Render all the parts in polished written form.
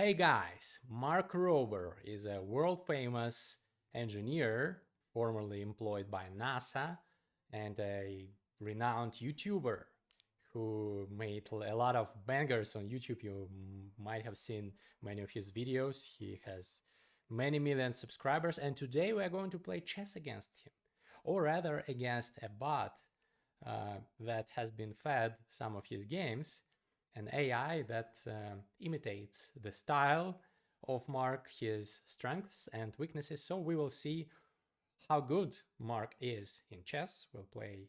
Hey guys, Mark ROBER is a world-famous engineer formerly employed by NASA and a renowned YouTuber who made a lot of bangers on YouTube. You might have seen many of his videos. He has many million subscribers, and today we are going to play chess against him, or rather against a bot that has been fed some of his games, an AI that imitates the style of Mark, his strengths and weaknesses. So we will see how good Mark is in chess. We'll play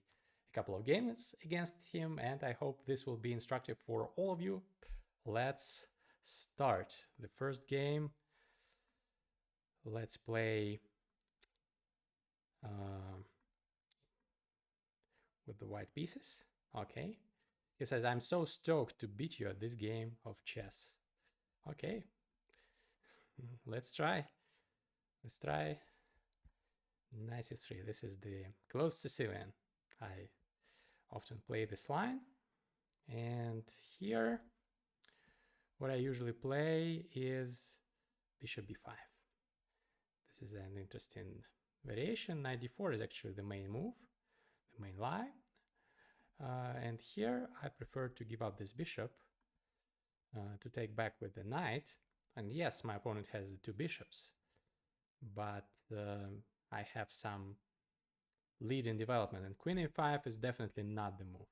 a couple of games against him, and I hope this will be instructive for all of you. Let's start the first game. Let's play with the white pieces. Okay. He says, I'm so stoked to beat you at this game of chess. Okay. Let's try. Let's try. Knight e3. This is the closed Sicilian. I often play this line. And here, what I usually play is bishop b5. This is an interesting variation. Knight d4 is actually the main move, the main lie. And here I prefer to give up this bishop to take back with the knight. And yes, my opponent has the two bishops, but I have some lead in development, and queen a5 is definitely not the move.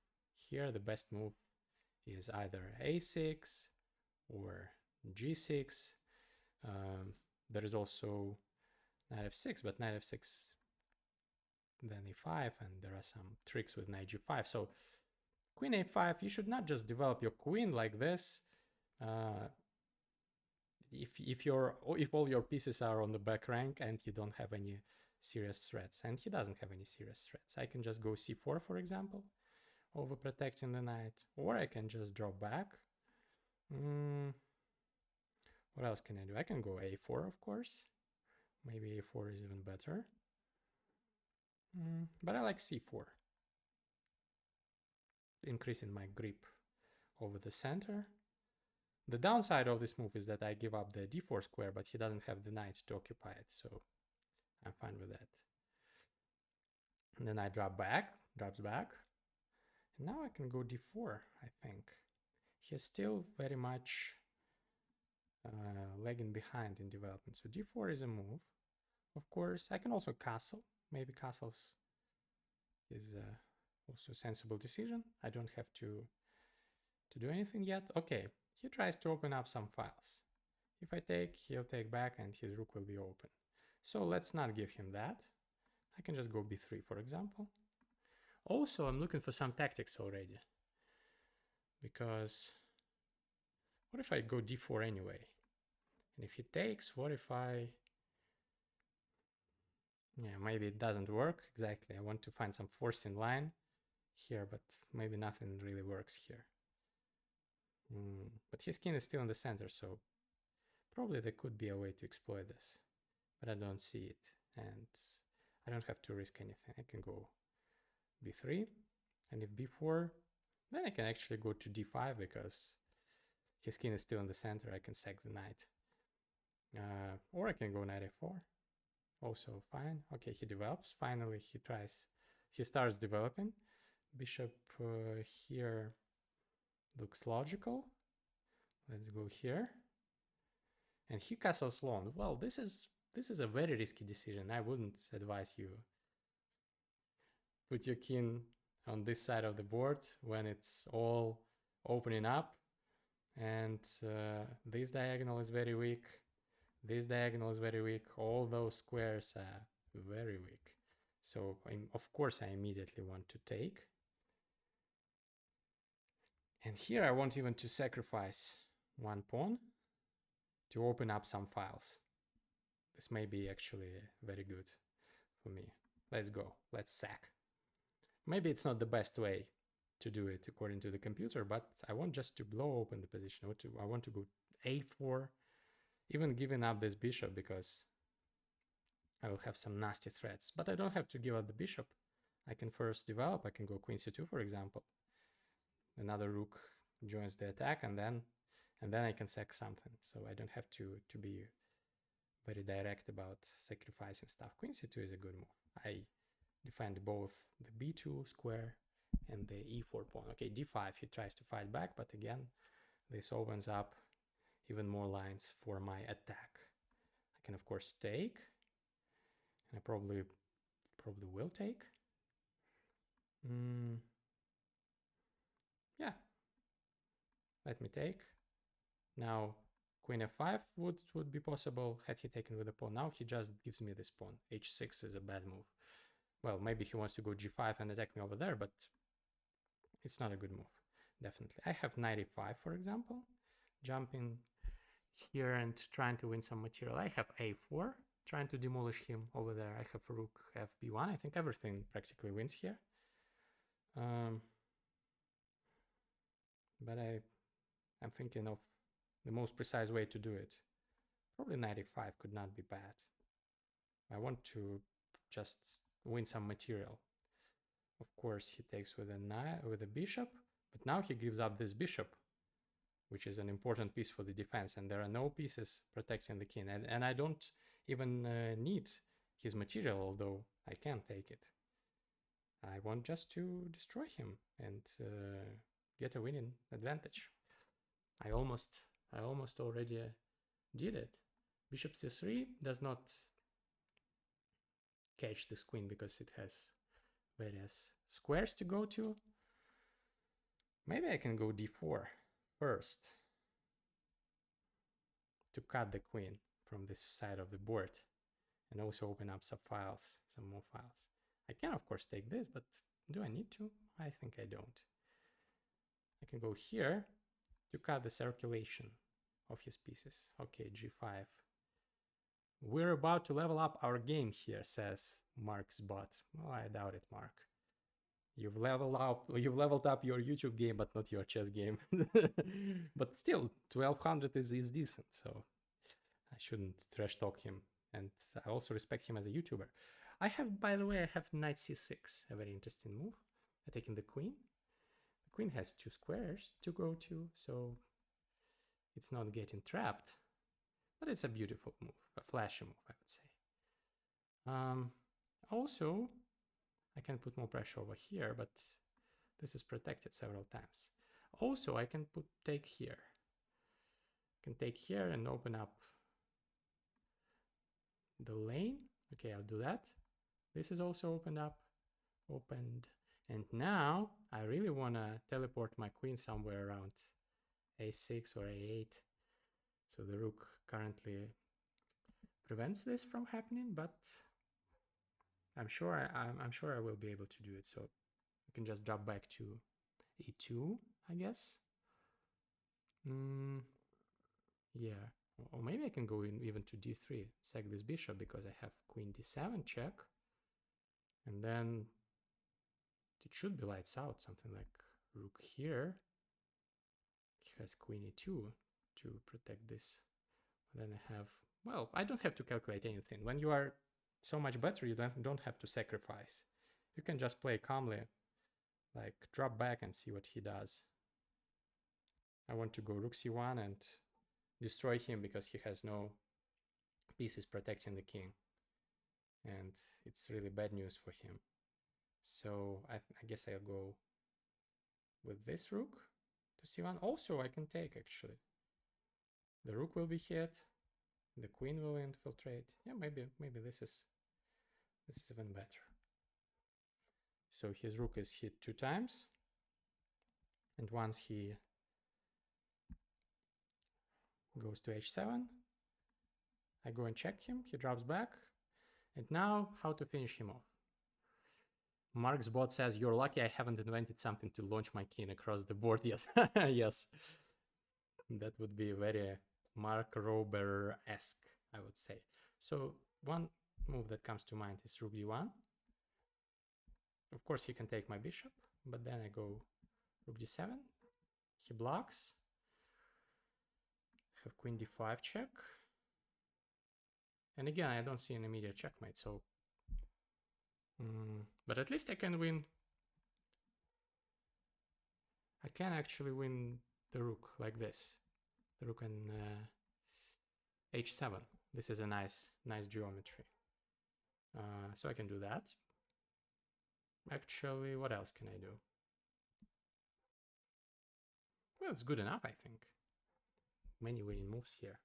Here the best move is either a6 or g6. There is also knight f6, but knight f6 then e5, and there are some tricks with knight g5. So queen a5, you should not just develop your queen like this. If all your pieces are on the back rank and you don't have any serious threats, and he doesn't have any serious threats, I can just go c4, for example, overprotecting the knight, or I can just drop back. What else can I do? I can go a4, of course. Maybe a4 is even better. But I like c4, increasing my grip over the center. The downside of this move is that I give up the d4 square, but he doesn't have the knight to occupy it, so I'm fine with that. And then I drops back. And now I can go d4, I think. He's still very much lagging behind in development, so d4 is a move. Of course, I can also castle. Maybe castles is also a sensible decision. I don't have to do anything yet. Okay, he tries to open up some files. If I take, he'll take back and his rook will be open. So let's not give him that. I can just go b3, for example. Also, I'm looking for some tactics already. Because what if I go d4 anyway? And if he takes, what if I... Yeah, maybe it doesn't work exactly. I want to find some forcing line here, but maybe nothing really works here. But his king is still in the center, so probably there could be a way to exploit this, but I don't see it, and I don't have to risk anything. I can go b3, and if b4, then I can actually go to d5 because his king is still in the center. I can sack the knight, or I can go knight a4. Also fine. Okay, he develops. Finally, he starts developing. Bishop here looks logical. Let's go here. And he castles long. Well, this is a very risky decision. I wouldn't advise you put your king on this side of the board when it's all opening up. And this diagonal is very weak. This diagonal is very weak. All those squares are very weak. So, of course, I immediately want to take. And here I want even to sacrifice one pawn to open up some files. This may be actually very good for me. Let's go. Let's sack. Maybe it's not the best way to do it according to the computer, but I want just to blow open the position. I want to go a4, even giving up this bishop because I will have some nasty threats. But I don't have to give up the bishop. I can first develop. I can go queen c2, for example. Another rook joins the attack, and then and then I can sack something. So I don't have to be very direct about sacrificing stuff. Queen c2 is a good move. I defend both the b2 square and the e4 pawn. Okay, d5, he tries to fight back, but again, this opens up even more lines for my attack. I can of course take, and I probably will take. Yeah, let me take. Now queen f5 would be possible had he taken with a pawn. Now he just gives me this pawn. h6 is a bad move. Well, maybe he wants to go g5 and attack me over there, but it's not a good move, definitely. I have knight e5, for example, jumping here and trying to win some material. I have a4, trying to demolish him over there. I have rook fb1. I think everything practically wins here. But I'm thinking of the most precise way to do it. Probably knight e5 could not be bad. I want to just win some material. Of course, he takes with a knight, with a bishop, but now he gives up this bishop, which is an important piece for the defense, and there are no pieces protecting the king. And I don't even need his material, although I can take it. I want just to destroy him and get a winning advantage. I almost already did it. Bishop c3 does not catch this queen because it has various squares to go to. Maybe I can go d4 first to cut the queen from this side of the board and also open up some more files. I can of course take this, but do I need to? I think I don't. I can go here to cut the circulation of his pieces. Okay, g5. We're about to level up our game here, says Mark's bot. Well, I doubt it, Mark. You've leveled up your YouTube game, but not your chess game. But still, 1200 is decent, so I shouldn't trash talk him. And I also respect him as a YouTuber. I have, by the way, I have knight c6, a very interesting move. I'm taking the queen. The queen has two squares to go to, so it's not getting trapped. But it's a beautiful move, a flashy move, I would say. Also, I can put more pressure over here, but this is protected several times. Also, I can take here. I can take here and open up the lane. Okay, I'll do that. This is also opened. And now I really want to teleport my queen somewhere around a6 or a8. So the rook currently prevents this from happening, but I'm sure I will be able to do it. So I can just drop back to e2, I guess. Yeah, or maybe I can go even to d3, sack this bishop because I have queen d7 check, and then it should be lights out. Something like rook here. He has queen e2 to protect this. Then I have, well, I don't have to calculate anything. When you are so much better, you don't have to sacrifice. You can just play calmly, like drop back and see what he does. I want to go rook c1 and destroy him because he has no pieces protecting the king. And it's really bad news for him. So I guess I'll go with this rook to c1. Also, I can take, actually. The rook will be hit. The queen will infiltrate. Yeah, maybe this is even better. So his rook is hit 2 times. And once he goes to h7, I go and check him. He drops back. And now, how to finish him off? Mark's bot says, you're lucky I haven't invented something to launch my king across the board. Yes, yes. That would be very Mark ROBER-esque, I would say. So one move that comes to mind is rook d1. Of course, he can take my bishop, but then I go rook d7. He blocks. I have queen d5 check. And again, I don't see an immediate checkmate, so... but at least I can win. I can actually win the rook like this. the rook and h7. This is a nice geometry. So I can do that. Actually, what else can I do? Well, it's good enough, I think. Many winning moves here.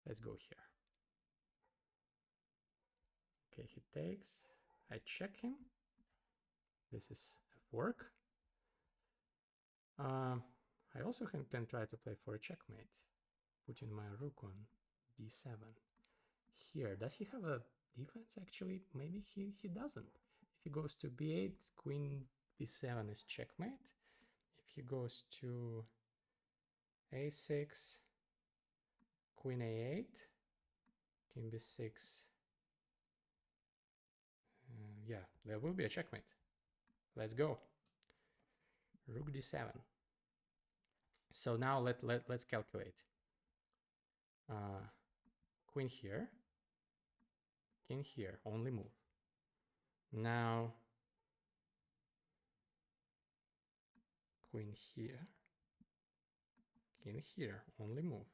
Let's go here. Okay, he takes. I check him. This is work. I also can try to play for a checkmate. Putting my rook on d7. Here, does he have a defense actually? Maybe he doesn't. If he goes to b8, queen b7 is checkmate. If he goes to a6, queen a8, king b6, yeah, there will be a checkmate. Let's go. Rook d7. So now let's calculate. Queen here, king here, only move. Now queen here, king here, only move.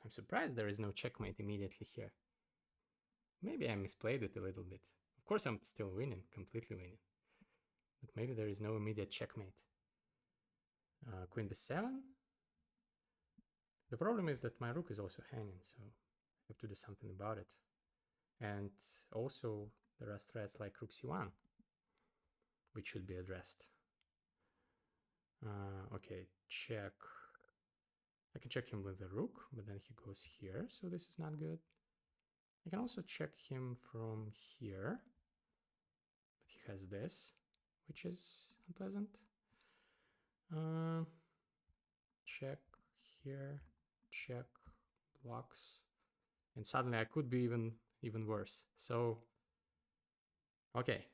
I'm surprised there is no checkmate immediately here. Maybe I misplayed it a little bit. Of course I'm still winning, completely winning. But maybe there is no immediate checkmate. Queen b7. The problem is that my rook is also hanging, so I have to do something about it. And also there are threats like rook c1, which should be addressed. Okay, check. I can check him with the rook, but then he goes here, so this is not good. I can also check him from here, but he has this, which is unpleasant. Check here, check, blocks, and suddenly I could be even worse. So, okay,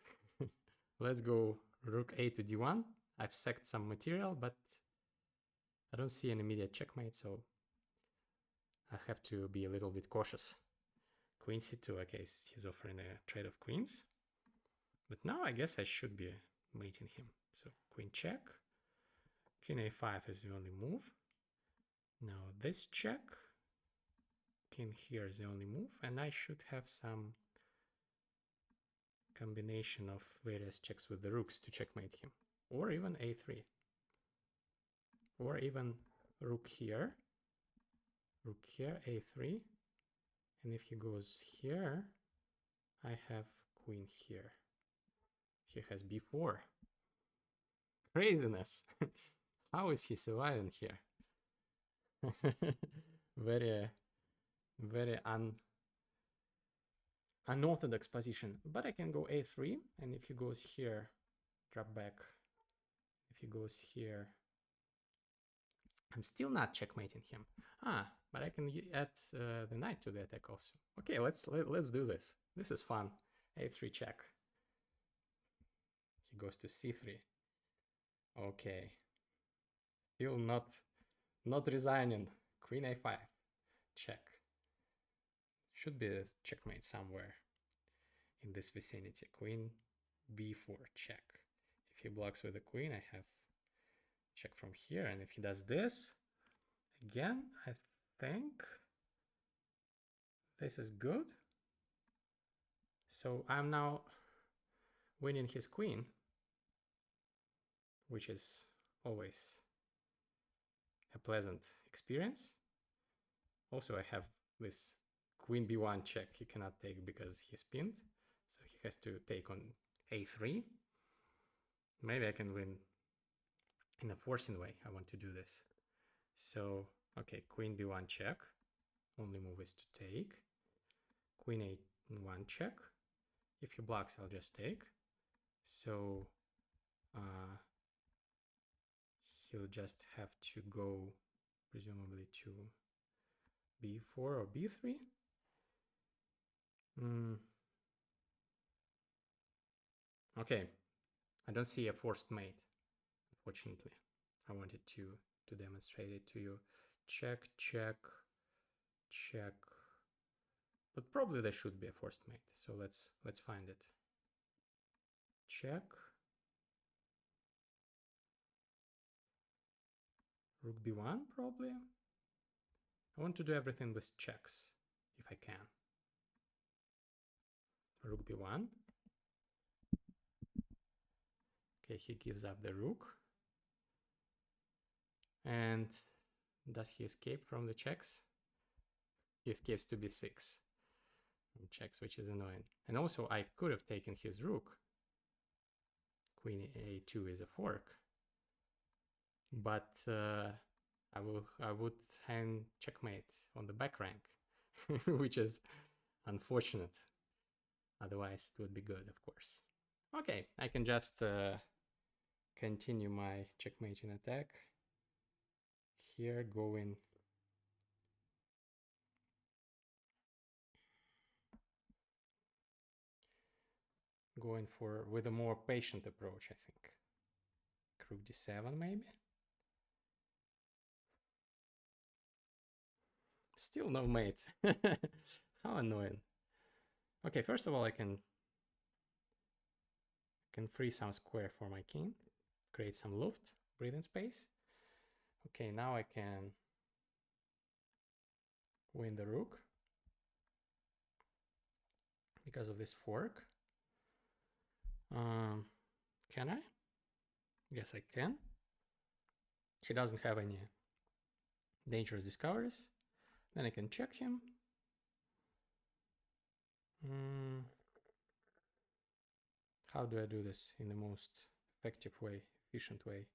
let's go rook a to d1. I've sacked some material, but I don't see an immediate checkmate, so I have to be a little bit cautious. Queen c2, okay, he's offering a trade of queens. But now I guess I should be mating him. So queen check, king a5 is the only move. Now this check, king here is the only move, and I should have some combination of various checks with the rooks to checkmate him. Or even a3. Or even rook here, a3. And if he goes here, I have queen here. He has b4. Craziness! How is he surviving here? Very unorthodox position. But I can go a3, and if he goes here, drop back. If he goes here, I'm still not checkmating him. But I can add the knight to the attack also. Okay, let's do this. This is fun. a3 check. He goes to c3. Okay. Still not resigning. Queen a5. Check. Should be a checkmate somewhere in this vicinity. Queen b4 check. If he blocks with the queen, I have check from here, and if he does this again, I think this is good. So I'm now winning his queen, which is always a pleasant experience. Also, I have this queen b1 check he cannot take because he's pinned, so he has to take on a3. Maybe I can win in a forcing way. I want to do this. So, okay, queen b1 check. Only move is to take. Queen a1 check. If he blocks, I'll just take. So, he'll just have to go, presumably, to b4 or b3. Okay, I don't see a forced mate, unfortunately. I wanted to demonstrate it to you. Check, check, check. But probably there should be a forced mate. So let's find it. Check. Rook b1 probably. I want to do everything with checks if I can. Rook b1. Okay, he gives up the rook. And does he escape from the checks? He escapes to b6 from checks, which is annoying. And also I could have taken his rook. Queen a2 is a fork. But I would hang checkmate on the back rank, which is unfortunate. Otherwise, it would be good, of course. Okay, I can just continue my checkmating attack. Here, going for with a more patient approach, I think. Rook d7 maybe. Still no mate. How annoying. Okay, first of all, I can free some square for my king, create some loft, breathing space. Okay, now I can win the rook because of this fork. Can I? Yes, I can. He doesn't have any dangerous discoveries. Then I can check him. How do I do this in the most effective way, efficient way?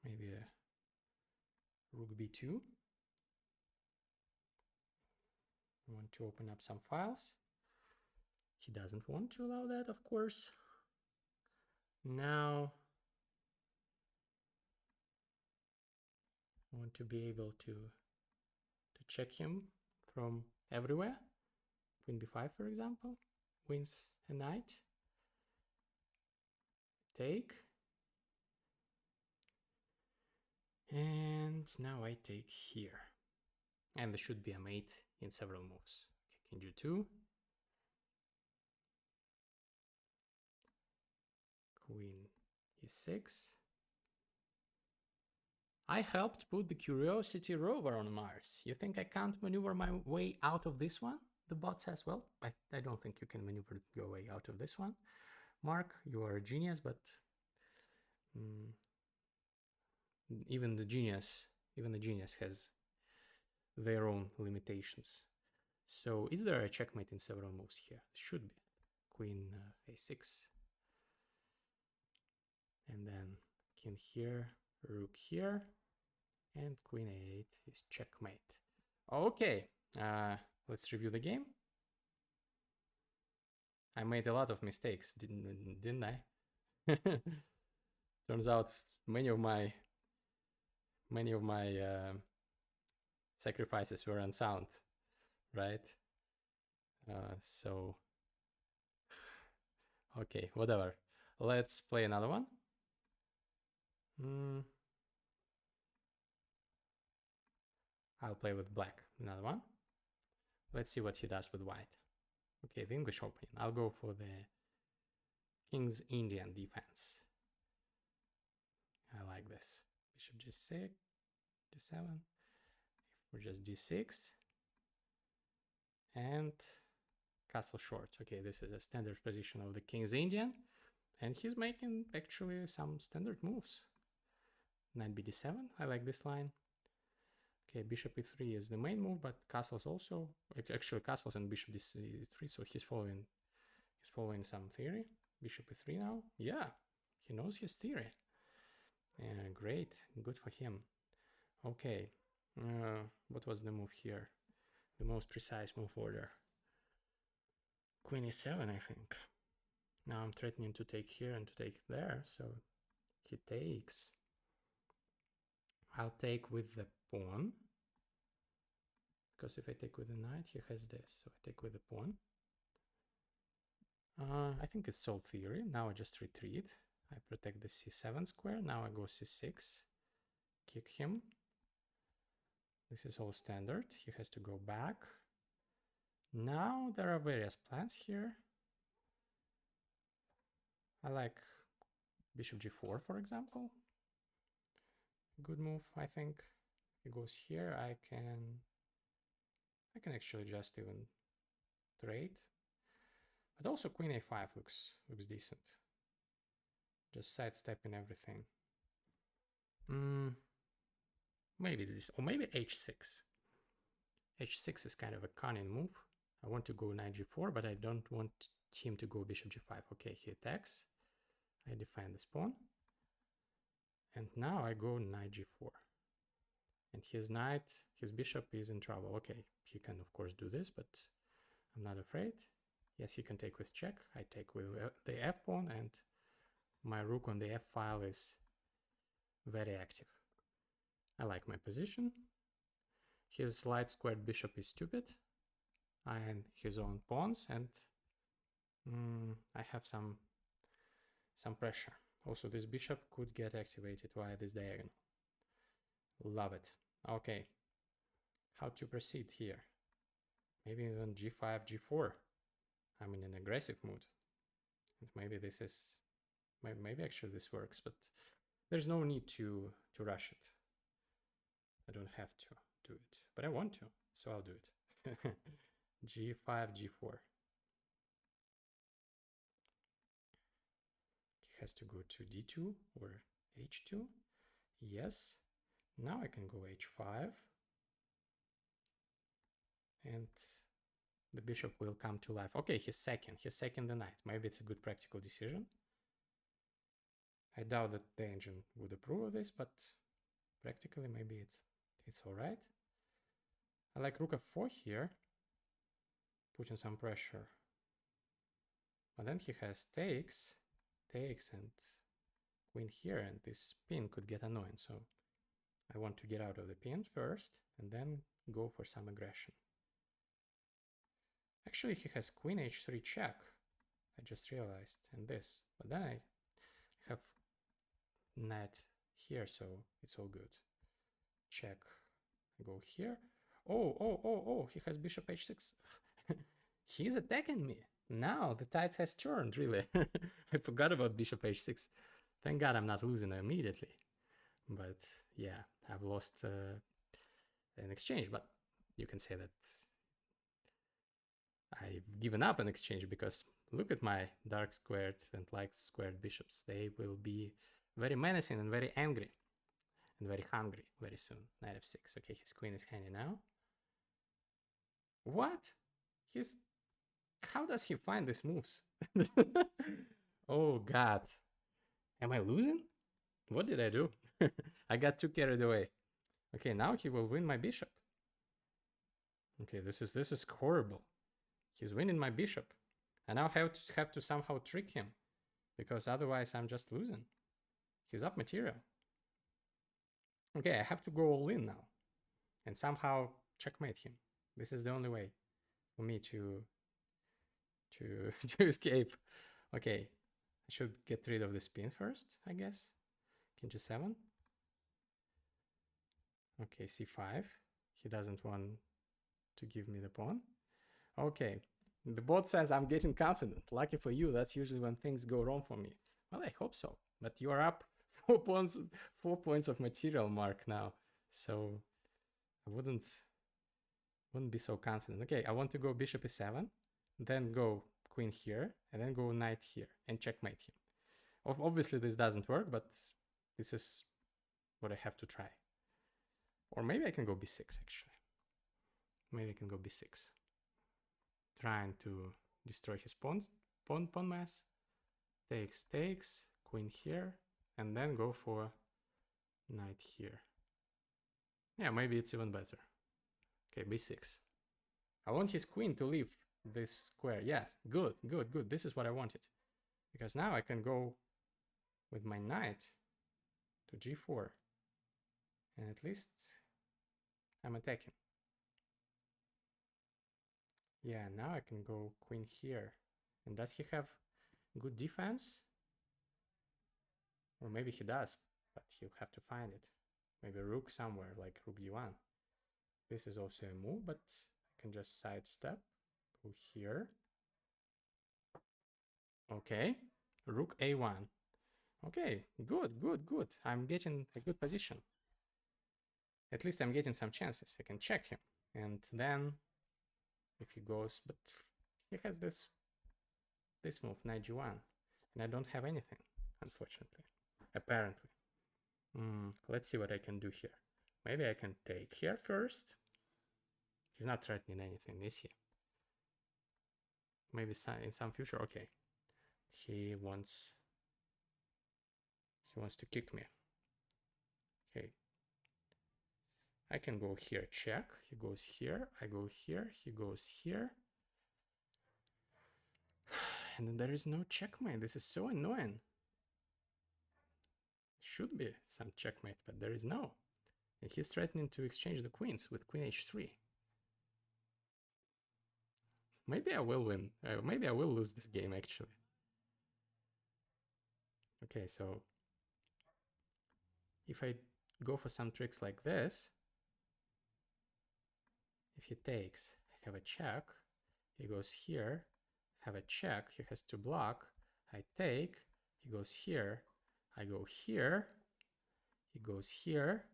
Maybe a rook b2. I want to open up some files. He doesn't want to allow that, of course. Now I want to be able to check him from everywhere. Queen b5, for example, wins a knight. Take. And now I take here. And there should be a mate in several moves. Okay, king g2. Queen e6. I helped put the curiosity rover on Mars. You think I can't maneuver my way out of this one? The bot says, well, I don't think you can maneuver your way out of this one. Mark, you are a genius, but even the genius has their own limitations. So is there a checkmate in several moves here? Should be. Queen a6. And then king here, rook here, and queen a8 is checkmate. Okay, let's review the game. I made a lot of mistakes, didn't I? Turns out many of my sacrifices were unsound, right? So okay, whatever. Let's play another one. I'll play with black, another one. Let's see what he does with white. Okay, the English opening. I'll go for the King's Indian defense. I like this. Bishop g6, g7. We're just d6. And castle short. Okay, this is a standard position of the King's Indian. And he's making actually some standard moves. Knight bd7, I like this line. Okay, bishop e3 is the main move, but castles also, actually castles and bishop d3, so he's following some theory. Bishop e3 now, yeah, he knows his theory. Great, good for him. Okay, what was the move here? The most precise move order. Queen e7, I think. Now I'm threatening to take here and to take there, so he takes. I'll take with the pawn, because if I take with the knight, he has this, so I take with the pawn. I think it's all theory. Now I just retreat. I protect the c7 square. Now I go c6, kick him. This is all standard. He has to go back. Now there are various plans here. I like bishop g4, for example. Good move, I think. He goes here. I can actually just even trade. But also queen a5 looks decent. Just sidestepping everything. Maybe this, or maybe h6. h6 is kind of a cunning move. I want to go knight g4, but I don't want him to go bishop g5. Okay, he attacks. I defend this pawn. And now I go knight g4. And his bishop is in trouble. Okay, he can of course do this, but I'm not afraid. Yes, he can take with check. I take with the f pawn, and my rook on the f file is very active. I like my position. His light squared bishop is stupid, and his own pawns, and I have some pressure. Also, this bishop could get activated via this diagonal. Love it. Okay, how to proceed here? Maybe even g5, g4. I'm in an aggressive mood. And maybe this is, maybe actually this works, but there's no need to rush it. I don't have to do it, but I want to, so I'll do it. g5, g4. He has to go to d2 or h2. Yes. Now I can go h5. And the bishop will come to life. Okay, he's second the knight. Maybe it's a good practical decision. I doubt that the engine would approve of this, but practically maybe it's all right. I like rook f4 here, putting some pressure. But then he has takes, and queen here, and this pin could get annoying. So I want to get out of the pin first, and then go for some aggression. Actually, he has queen h3 check. I just realized, and this. But then I have knight here, so it's all good. Check. Go here. Oh, he has bishop h6. He's attacking me. Now the tide has turned, really. I forgot about bishop h6. Thank God I'm not losing immediately. But yeah, I've lost an exchange, but you can say that I've given up an exchange, because look at my dark squared and light squared bishops. They will be very menacing and very angry and very hungry very soon. Knight f6. Okay, his queen is hanging now. What? How does he find these moves? Oh God. Am I losing? What did I do? I got too carried away. Okay, now he will win my bishop. Okay, this is horrible. He's winning my bishop. I now have to somehow trick him, because otherwise I'm just losing. He's up material. Okay, I have to go all in now and somehow checkmate him. This is the only way for me to escape. Okay, I should get rid of the spin first, I guess. King g7. Okay, c5. He doesn't want to give me the pawn. Okay, the bot says I'm getting confident. Lucky for you, that's usually when things go wrong for me. Well, I hope so. But you are up 4 points of material, Mark, now. So I wouldn't be so confident. Okay, I want to go bishop e7, then go queen here, and then go knight here, and checkmate him. Obviously this doesn't work, but this is what I have to try. Or maybe I can go b6, actually. Maybe I can go b6. Trying to destroy his pawn mass. Takes, queen here, and then go for knight here. Yeah, maybe it's even better. Okay, b6. I want his queen to leave this square. Yes, good. This is what I wanted. Because now I can go with my knight to g4. And at least I'm attacking. Yeah, now I can go queen here. And does he have good defense? Or maybe he does, but he'll have to find it. Maybe rook somewhere, like rook d1. This is also a move, but I can just sidestep. Go here. Okay, rook a1. Okay, good, good, good. I'm getting a good position. At least I'm getting some chances. I can check him. And then if he goes, but he has this move, knight g1. And I don't have anything, unfortunately. Apparently. Let's see what I can do here. Maybe I can take here first. He's not threatening anything, is he? Maybe in some future. Okay. He wants to kick me. Okay. I can go here, check. He goes here. I go here. He goes here. And then there is no checkmate. This is so annoying. Should be some checkmate, but there is no. And he's threatening to exchange the queens with queen h3. Maybe I will win. Maybe I will lose this game, actually. Okay, so if I go for some tricks like this, if he takes, I have a check. He goes here, have a check. He has to block. I take. He goes here. I go here. He goes here.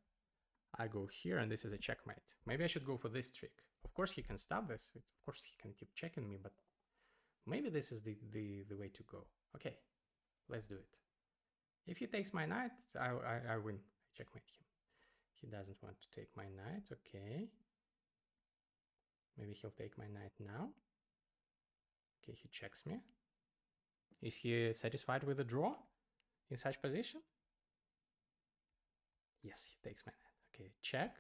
I go here, and this is a checkmate. Maybe I should go for this trick. Of course, he can stop this. Of course, he can keep checking me, but maybe this is the way to go. Okay, let's do it. If he takes my knight, I win. I checkmate him. He doesn't want to take my knight. Okay. Maybe he'll take my knight now. Okay, he checks me. Is he satisfied with the draw in such position? Yes, he takes my knight. Okay, check.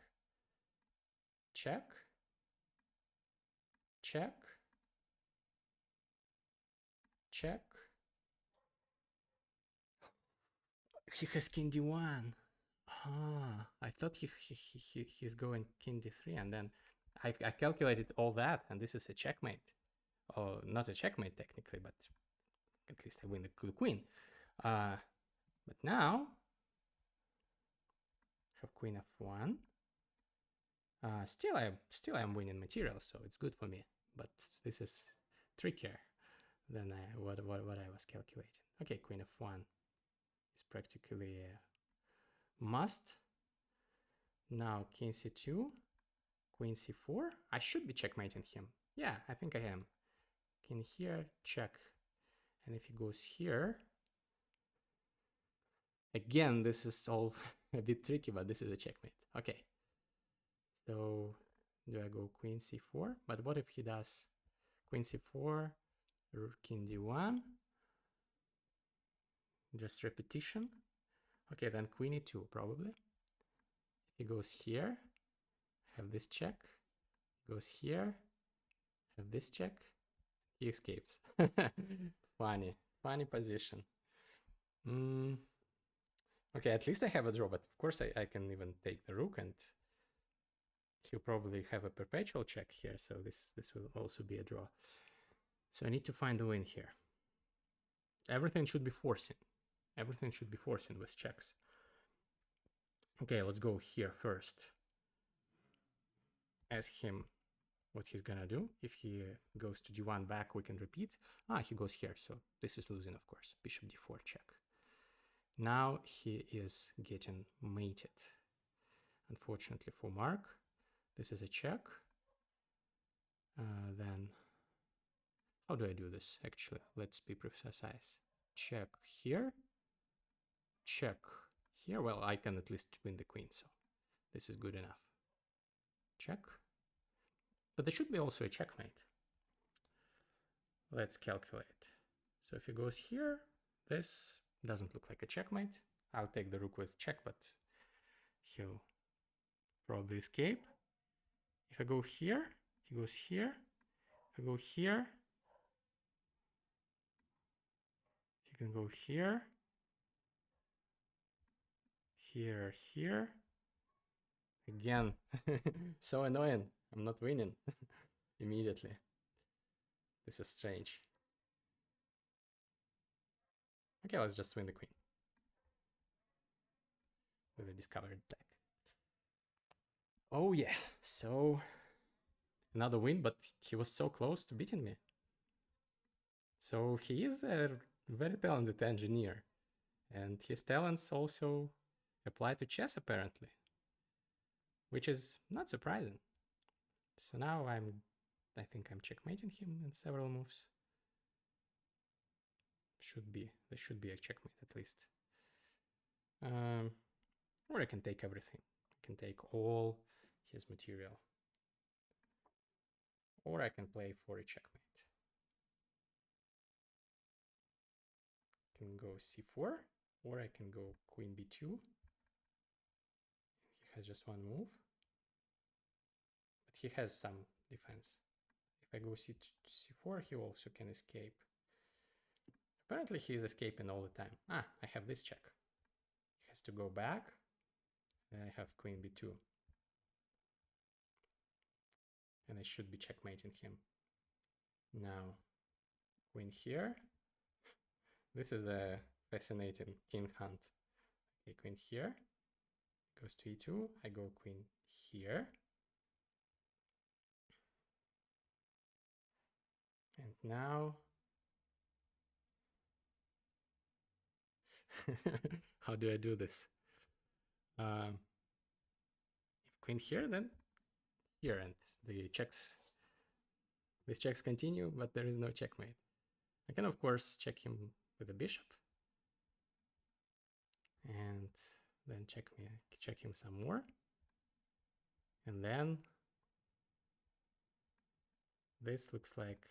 Check. Check. Check. He has king d1. Ah, I thought he's going king d3, and then I calculated all that, and this is a checkmate. Oh, not a checkmate technically, but at least I win the queen. But now I have queen f1. Still I'm winning material, so it's good for me. But this is trickier than what I was calculating. Okay, queen f1 is practically a must. Now king c2, queen c4. I should be checkmating him. Yeah, I think I am. King here, check. And if he goes here, again, this is all a bit tricky, but this is a checkmate. Okay. So do I go queen c4? But what if he does queen c4, king d1? Just repetition. Okay, then queen e2 probably. If he goes here, have this check. Goes here, have this check. He escapes. Funny position. Okay, at least I have a draw, but of course I can even take the rook, and he'll probably have a perpetual check here, so this will also be a draw. So I need to find a win here. Everything should be forcing. Everything should be forcing with checks. Okay, let's go here first. Ask him what he's gonna do. If he goes to d1 back, we can repeat. He goes here, so this is losing, of course. Bishop d4 check. Now he is getting mated. Unfortunately for Mark, this is a check. Then, how do I do this actually? Let's be precise. Check here. Check here. Well, I can at least win the queen, so this is good enough. Check. But there should be also a checkmate. Let's calculate. So if he goes here, this doesn't look like a checkmate. I'll take the rook with check, but he'll probably escape. If I go here, he goes here. If I go here, he can go here. Here, here. Again, so annoying. I'm not winning immediately. This is strange. Okay, let's just win the queen with a discovered deck. Oh yeah, so another win, but he was so close to beating me. So he is a very talented engineer. And his talents also apply to chess, apparently, which is not surprising. So now I think I'm checkmating him in several moves. There should be a checkmate at least. Or I can take everything. I can take all his material. Or I can play for a checkmate. I can go c4, or I can go queen b2. He has just one move. But he has some defense. If I go c4, he also can escape. Apparently he is escaping all the time. Ah, I have this check. He has to go back. Then I have queen b2. And I should be checkmating him. Now, queen here. This is a fascinating king hunt. Okay, queen here. Goes to e2. I go queen here. And now... how do I do this? If queen here, then here, and these checks continue, but there is no checkmate. I can, of course, check him with a bishop. And then check him some more. And then this looks like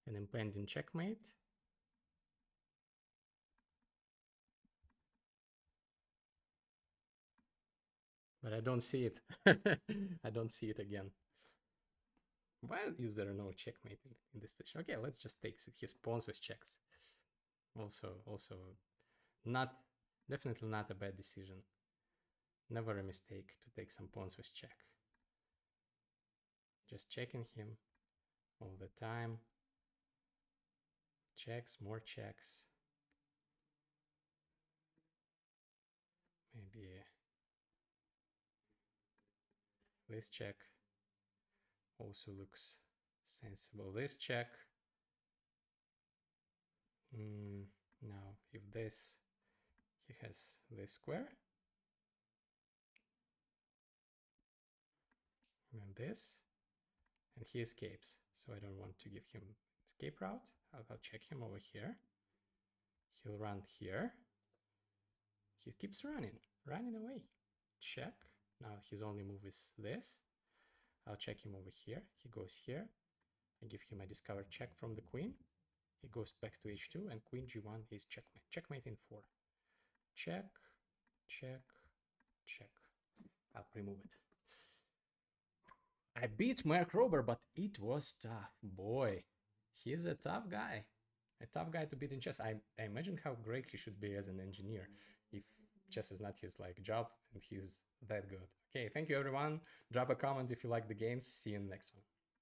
an impending checkmate. But I don't see it. I don't see it again. Why is there no checkmate in this position? Okay, let's just take his pawns with checks. Also definitely not a bad decision. Never a mistake to take some pawns with check. Just checking him all the time. Checks, more checks. Maybe this check also looks sensible. This check. Now, if this, he has this square. And this. And he escapes. So I don't want to give him escape route. I'll check him over here. He'll run here. He keeps running away. Check. Now his only move is this. I'll check him over here. He goes here. I give him a discovered check from the queen. He goes back to h2 and queen g1 is checkmate. Checkmate in 4. Check, check, check. I'll remove it. I beat Mark ROBER, but it was tough. Boy, he's a tough guy. A tough guy to beat in chess. I imagine how great he should be as an engineer if chess is not his job and he's that good. Okay, thank you everyone. Drop a comment if you like the games. See you in the next one.